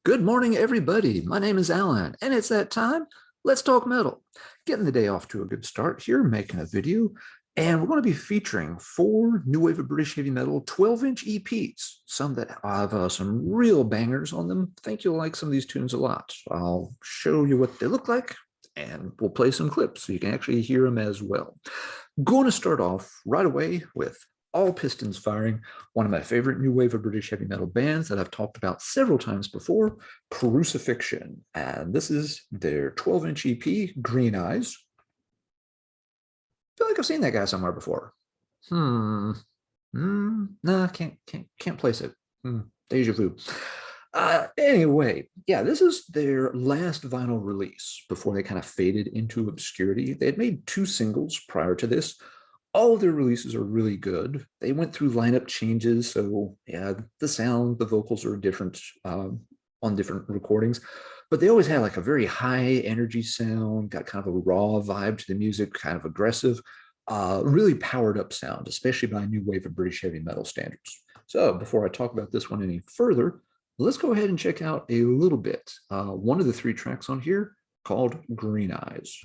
Good morning, everybody. My name is Alan, and it's that time. Let's talk metal. Getting the day off to a good start here, making a video, and we're going to be featuring 4 new wave of British heavy metal 12-inch EPs, some that have some real bangers on them. I think you'll like some of these tunes a lot. I'll show you what they look like, and we'll play some clips so you can actually hear them as well. Going to start off right away with All Pistons Firing, one of my favorite new wave of British heavy metal bands that I've talked about several times before, Crucifixion. And this is their 12-inch EP, Green Eyes. I feel like I've seen that guy somewhere before. Nah, can't place it. Deja vu. Anyway, yeah, this is their last vinyl release before they kind of faded into obscurity. They had made 2 singles prior to this. All of their releases are really good. They went through lineup changes, so yeah, the sound, the vocals are different on different recordings, but they always had like a very high energy sound, got kind of a raw vibe to the music, kind of aggressive, really powered up sound, especially by new wave of British heavy metal standards. So before I talk about this one any further, let's go ahead and check out a little bit. One of the 3 tracks on here called Green Eyes.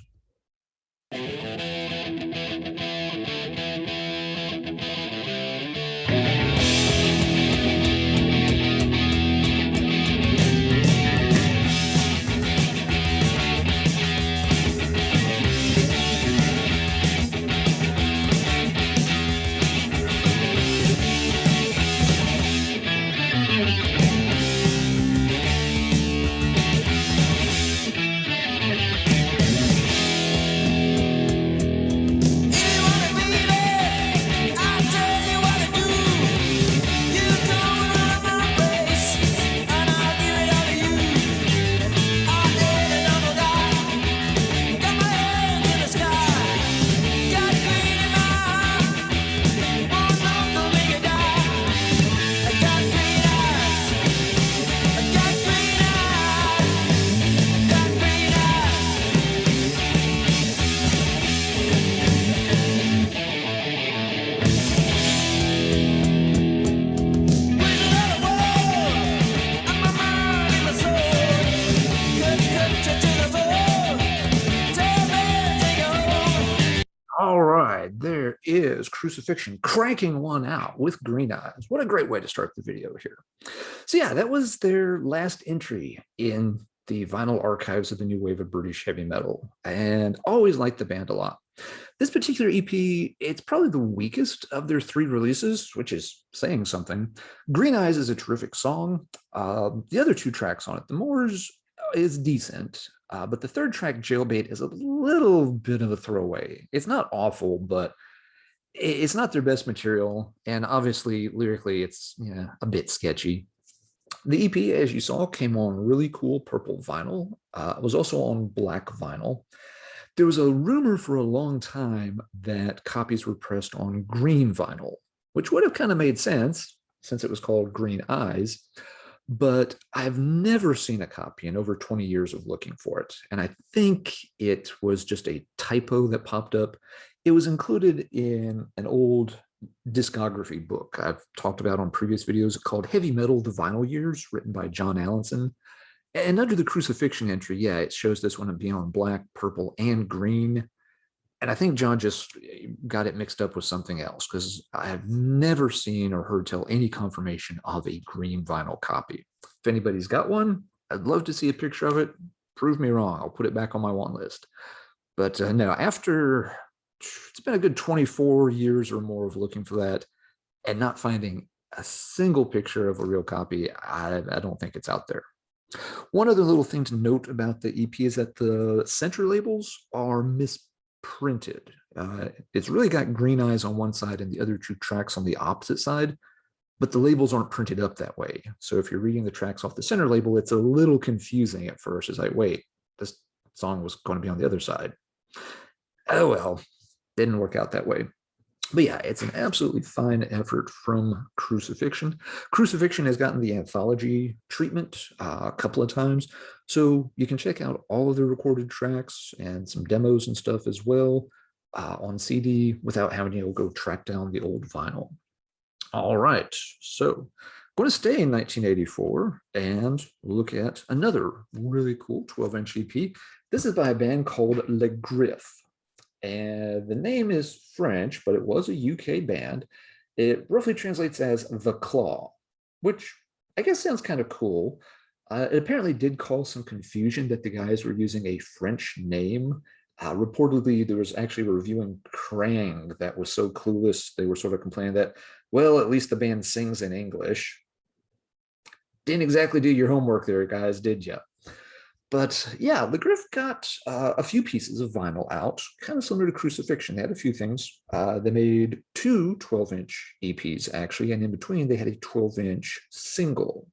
All right, there is Crucifixion cranking one out with Green Eyes. What a great way to start the video here. So yeah, that was their last entry in the vinyl archives of the new wave of British heavy metal, and always liked the band a lot. This particular EP, it's probably the weakest of their 3 releases, which is saying something. Green Eyes is a terrific song. The other 2 tracks on it, The Moors is decent. But the 3rd track, Jailbait, is a little bit of a throwaway. It's not awful, but it's not their best material. And obviously, lyrically, it's a bit sketchy. The EP, as you saw, came on really cool purple vinyl. It was also on black vinyl. There was a rumor for a long time that copies were pressed on green vinyl, which would have kind of made sense since it was called Green Eyes. But I've never seen a copy in over 20 years of looking for it. And I think it was just a typo that popped up. It was included in an old discography book I've talked about on previous videos called Heavy Metal, The Vinyl Years, written by John Allinson. And under the Crucifixion entry, yeah, it shows this one being on black, purple, and green. And I think John just got it mixed up with something else, because I have never seen or heard tell any confirmation of a green vinyl copy. If anybody's got one, I'd love to see a picture of it. Prove me wrong. I'll put it back on my want list. But no, after it's been a good 24 years or more of looking for that and not finding a single picture of a real copy, I don't think it's out there. One other little thing to note about the EP is that the center labels are misprinted. It's really got Green Eyes on one side and the other 2 tracks on the opposite side, but the labels aren't printed up that way. So if you're reading the tracks off the center label, it's a little confusing at first. It's like, wait, this song was going to be on the other side. Oh well, didn't work out that way. But yeah, it's an absolutely fine effort from Crucifixion. Crucifixion has gotten the anthology treatment a couple of times, so you can check out all of the recorded tracks and some demos and stuff as well on CD without having to go track down the old vinyl. All right, so Going to stay in 1984 and look at another really cool 12-inch EP. This is by a band called Le Griff. And the name is French, but it was a UK band. It roughly translates as The Claw, which I guess sounds kind of cool. It apparently did cause some confusion that the guys were using a French name. Reportedly, there was actually a review in Krang that was so clueless, they were sort of complaining that, well, at least the band sings in English. Didn't exactly do your homework there, guys, did you? But yeah, the Griff got a few pieces of vinyl out, kind of similar to Crucifixion. They had a few things. They made two 12-inch EPs, actually, and in between, they had a 12-inch single.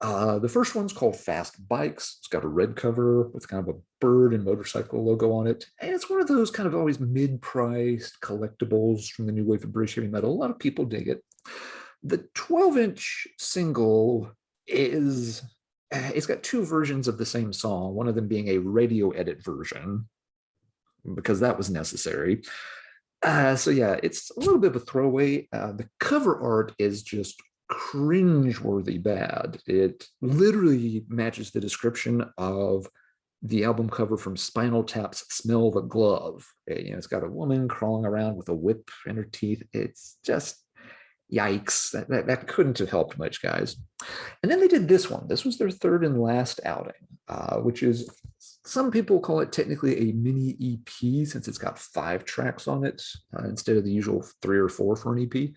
The first one's called Fast Bikes. It's got a red cover with kind of a bird and motorcycle logo on it. And it's one of those kind of always mid-priced collectibles from the new wave of British heavy metal. A lot of people dig it. The 12-inch single is, it's got two versions of the same song, one of them being a radio edit version, because that was necessary. So yeah, it's a little bit of a throwaway. The cover art is just cringeworthy bad. It literally matches the description of the album cover from Spinal Tap's Smell the Glove. It's got a woman crawling around with a whip in her teeth. It's just yikes. That couldn't have helped much, guys. And then they did this one. This was their third and last outing, which is, some people call it technically a mini EP since it's got 5 tracks on it instead of the usual 3 or 4 for an EP.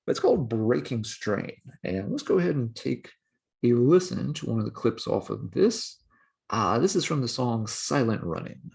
But it's called Breaking Strain. And let's go ahead and take a listen to one of the clips off of this. This is from the song Silent Running.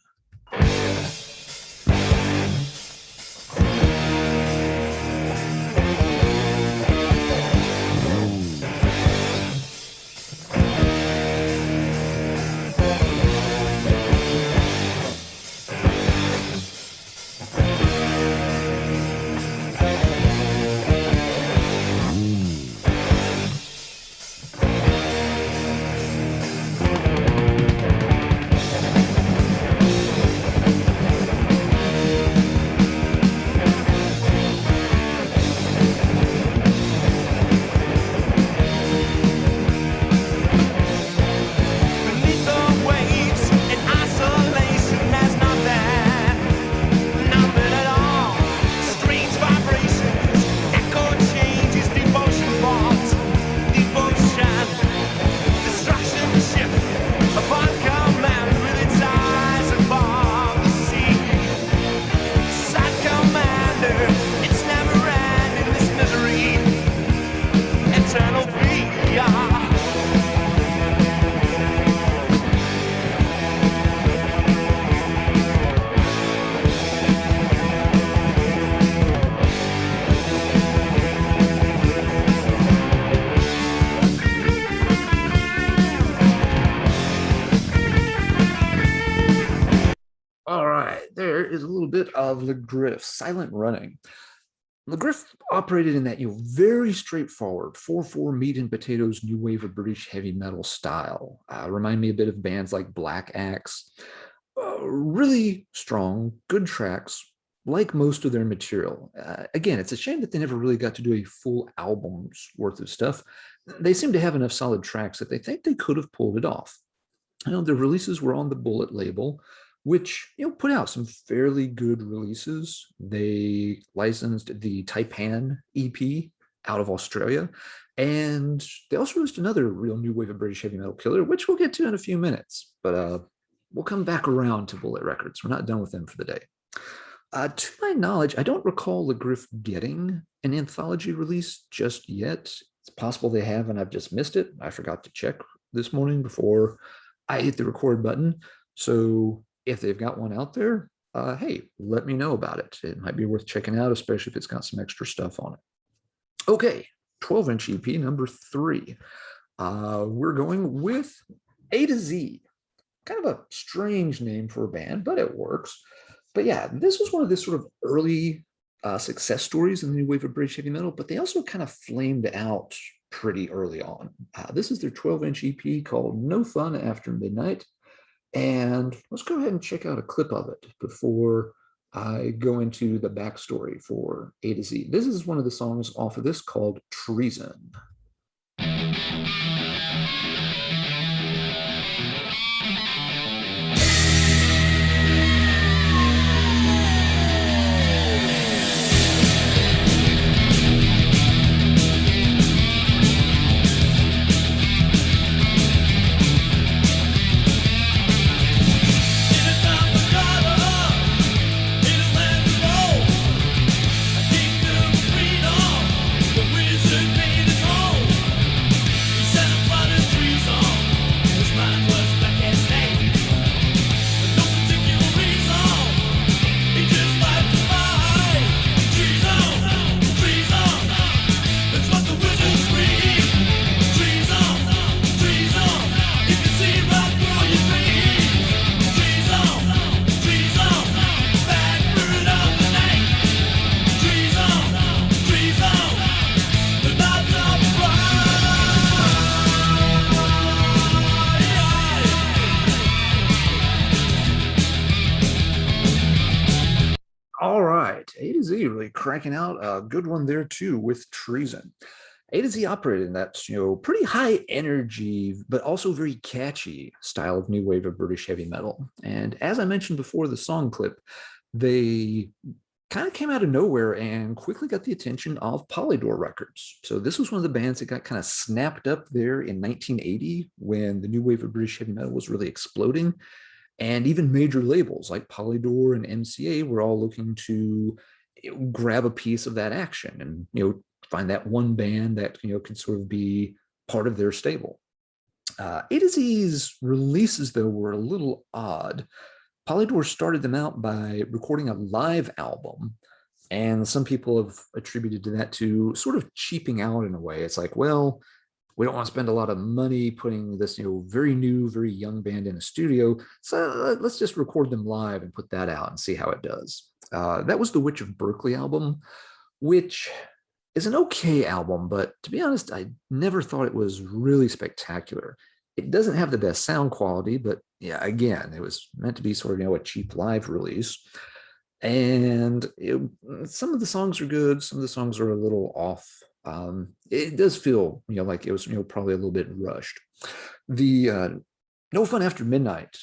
Is a little bit of Le Griff, Silent Running. Le Griff operated in that very straightforward 4/4 meat and potatoes new wave of British heavy metal style. Remind me a bit of bands like Black Axe. Really strong, good tracks, like most of their material. Again, it's a shame that they never really got to do a full album's worth of stuff. They seem to have enough solid tracks that they think they could have pulled it off. Their releases were on the Bullet label, which put out some fairly good releases. They licensed the Taipan EP out of Australia, and they also released another real new wave of British heavy metal killer, which we'll get to in a few minutes. But we'll come back around to Bullet Records. We're not done with them for the day. To my knowledge, I don't recall Le Griff getting an anthology release just yet. It's possible they have, and I've just missed it. I forgot to check this morning before I hit the record button. So if they've got one out there, hey, let me know about it. It might be worth checking out, especially if it's got some extra stuff on it. Okay, 12-inch EP number 3. We're going with A to Z. Kind of a strange name for a band, but it works. But yeah, this was one of the sort of early success stories in the new wave of British heavy metal, but they also kind of flamed out pretty early on. This is their 12-inch EP called No Fun After Midnight. And let's go ahead and check out a clip of it before I go into the backstory for A to Z. This is one of the songs off of this called Treason. A to Z really cranking out a good one there too with Treason. A to Z operated in that pretty high energy, but also very catchy style of new wave of British heavy metal. And as I mentioned before the song clip, they kind of came out of nowhere and quickly got the attention of Polydor Records. So this was one of the bands that got kind of snapped up there in 1980 when the new wave of British heavy metal was really exploding. And even major labels like Polydor and MCA were all looking to grab a piece of that action and find that one band that could sort of be part of their stable. A to Z's releases though were a little odd. Polydor started them out by recording a live album, and some people have attributed to that to sort of cheaping out in a way. It's like, well, we don't want to spend a lot of money putting this very new, very young band in a studio, so let's just record them live and put that out and see how it does. That was the Witch of Berkeley album, which is an okay album, but to be honest, I never thought it was really spectacular. It doesn't have the best sound quality, but yeah, again, it was meant to be sort of a cheap live release. And some of the songs are good, some of the songs are a little off. It does feel like it was probably a little bit rushed. The No Fun After Midnight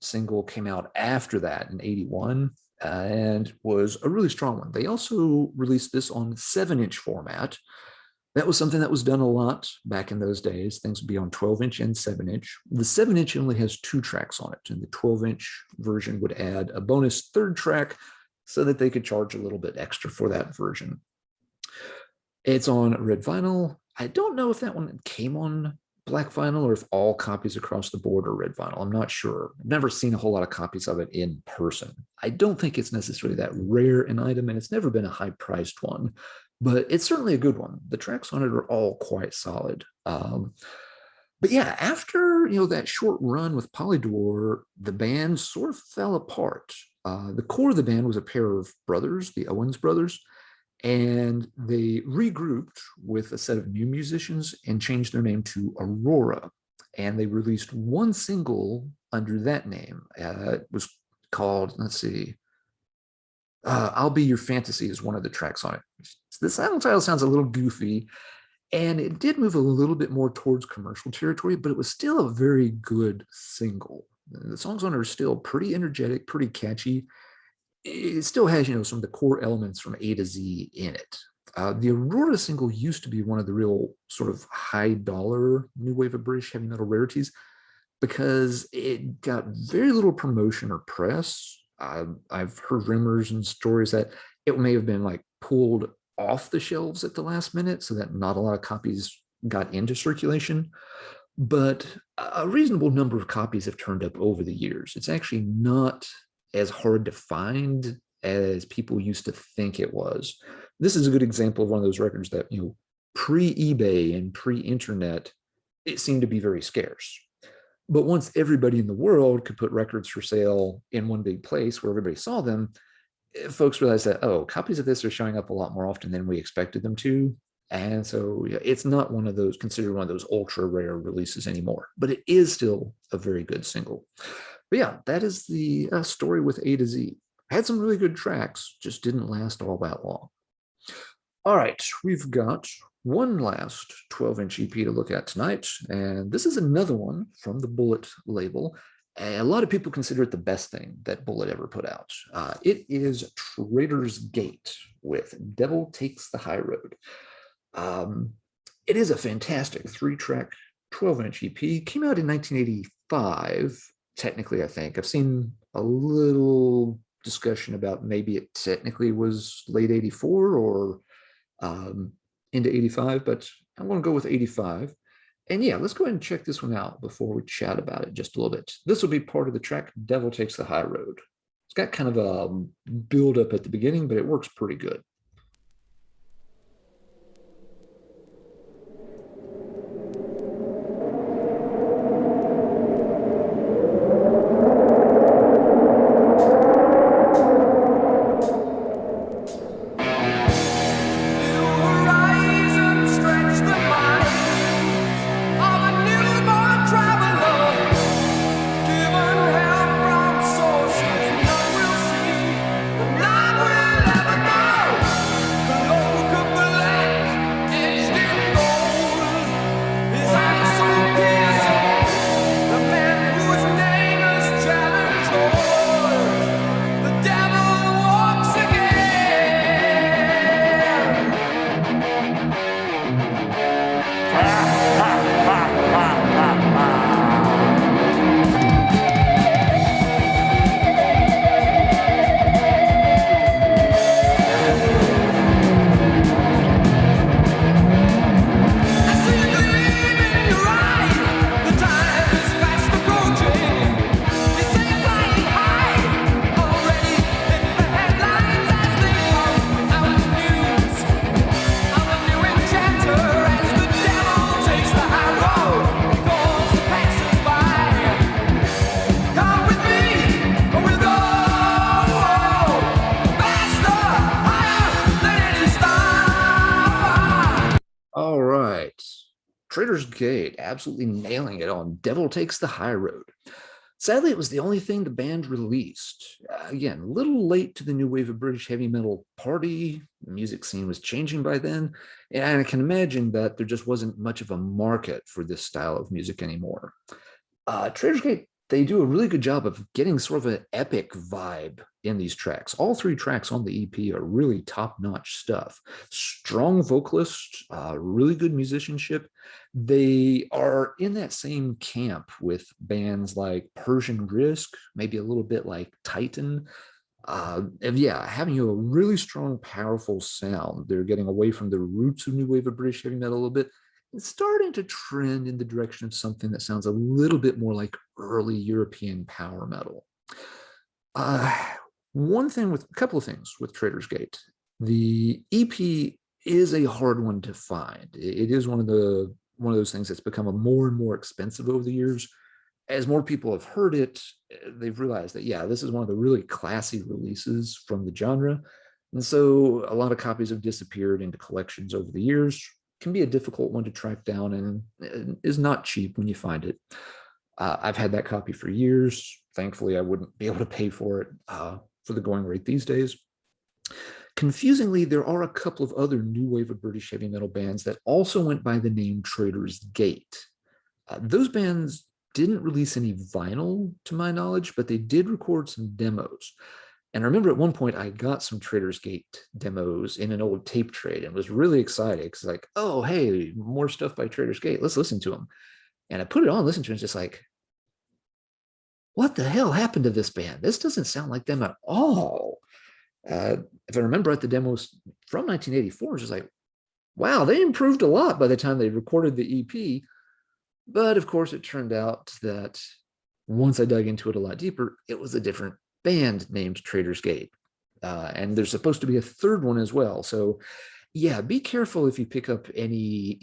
single came out after that in 81 and was a really strong one. They also released this on 7-inch format. That was something that was done a lot back in those days. Things would be on 12-inch and 7-inch. The 7-inch only has 2 tracks on it, and the 12-inch version would add a bonus 3rd track so that they could charge a little bit extra for that version. It's on red vinyl. I don't know if that one came on black vinyl or if all copies across the board are red vinyl. I'm not sure. I've never seen a whole lot of copies of it in person. I don't think it's necessarily that rare an item, and it's never been a high-priced one, but it's certainly a good one. The tracks on it are all quite solid. But yeah, after that short run with Polydor, the band sort of fell apart. The core of the band was a pair of brothers, the Owens brothers, and they regrouped with a set of new musicians and changed their name to Aurora. And they released one single under that name. It was called, let's see, I'll Be Your Fantasy is one of the tracks on it. This album title sounds a little goofy, and it did move a little bit more towards commercial territory, but it was still a very good single. The songs on it are still pretty energetic, pretty catchy. It still has, some of the core elements from A to Z in it. The Aurora single used to be one of the real sort of high dollar new wave of British heavy metal rarities because it got very little promotion or press. I've heard rumors and stories that it may have been like pulled off the shelves at the last minute so that not a lot of copies got into circulation. But a reasonable number of copies have turned up over the years. It's actually not as hard to find as people used to think it was. This is a good example of one of those records that, pre-eBay and pre-internet, it seemed to be very scarce. But once everybody in the world could put records for sale in one big place where everybody saw them, folks realized that, oh, copies of this are showing up a lot more often than we expected them to. And so it's not considered one of those ultra rare releases anymore, but it is still a very good single. But yeah, that is the story with A to Z. Had some really good tracks, just didn't last all that long. All right, we've got one last 12-inch EP to look at tonight, and this is another one from the Bullet label. A lot of people consider it the best thing that Bullet ever put out. It is Traitor's Gate with Devil Takes the High Road. It is a fantastic 3-track 12-inch EP. Came out in 1985. Technically, I think. I've seen a little discussion about maybe it technically was late 84 or into 85, but I'm going to go with 85. And yeah, let's go ahead and check this one out before we chat about it just a little bit. This will be part of the track Devil Takes the High Road. It's got kind of a build up at the beginning, but it works pretty good. Never Traitor's Gate, absolutely nailing it on Devil Takes the High Road. Sadly, it was the only thing the band released. Again, a little late to the new wave of British heavy metal party. The music scene was changing by then, and I can imagine that there just wasn't much of a market for this style of music anymore. Traitors Gate, they do a really good job of getting sort of an epic vibe in these tracks. All three tracks on the EP are really top-notch stuff. Strong vocalists, really good musicianship. They are in that same camp with bands like Persian Risk, maybe a little bit like Titan. Yeah, having a really strong, powerful sound. They're getting away from the roots of new wave of British heavy metal a little bit. It's starting to trend in the direction of something that sounds a little bit more like early European power metal. Uh, a couple of things with Traitors Gate. The EP is a hard one to find. It is one of those things that's become a more and more expensive over the years. As more people have heard it, they've realized that, yeah, this is one of the really classy releases from the genre. And so a lot of copies have disappeared into collections over the years. Can be a difficult one to track down and is not cheap when you find it. I've had that copy for years. Thankfully, I wouldn't be able to pay for it for the going rate these days. Confusingly, there are a couple of other new wave of British heavy metal bands that also went by the name Traitors Gate. Those bands didn't release any vinyl, to my knowledge, but they did record some demos. And I remember at one point I got some Traitors Gate demos in an old tape trade and was really excited because, like, oh, hey, more stuff by Traitors Gate. Let's listen to them. And I put it on, listened to it, and just like, what the hell happened to this band? This doesn't sound like them at all. If I remember right, the demos from 1984 was just like, wow, they improved a lot by the time they recorded the EP. But of course, it turned out that once I dug into it a lot deeper, it was a different band named Traitors Gate. And there's supposed to be a third one as well. So yeah, be careful if you pick up any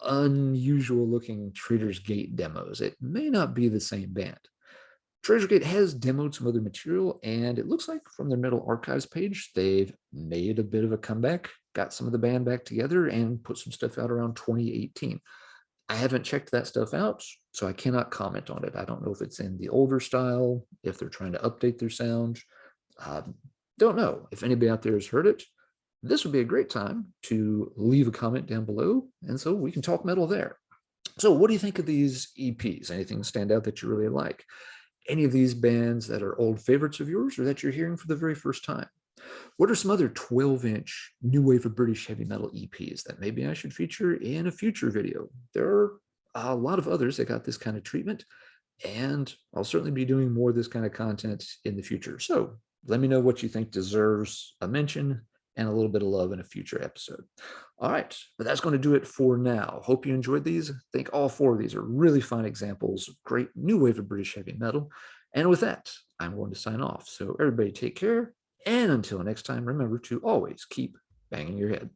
unusual looking Traitors Gate demos. It may not be the same band. Traitors Gate has demoed some other material, and it looks like from their Metal Archives page, they've made a bit of a comeback, got some of the band back together, and put some stuff out around 2018. I haven't checked that stuff out, so I cannot comment on it. I don't know if it's in the older style, if they're trying to update their sound. Don't know. If anybody out there has heard it, this would be a great time to leave a comment down below, and so we can talk metal there. So what do you think of these EPs? Anything stand out that you really like? Any of these bands that are old favorites of yours or that you're hearing for the very first time? What are some other 12-inch new wave of British heavy metal EPs that maybe I should feature in a future video? There are a lot of others that got this kind of treatment, and I'll certainly be doing more of this kind of content in the future. So let me know what you think deserves a mention and a little bit of love in a future episode. All right, but that's going to do it for now. Hope you enjoyed these. I think all four of these are really fun examples of great new wave of British heavy metal. And with that, I'm going to sign off. So everybody take care. And until next time, remember to always keep banging your head.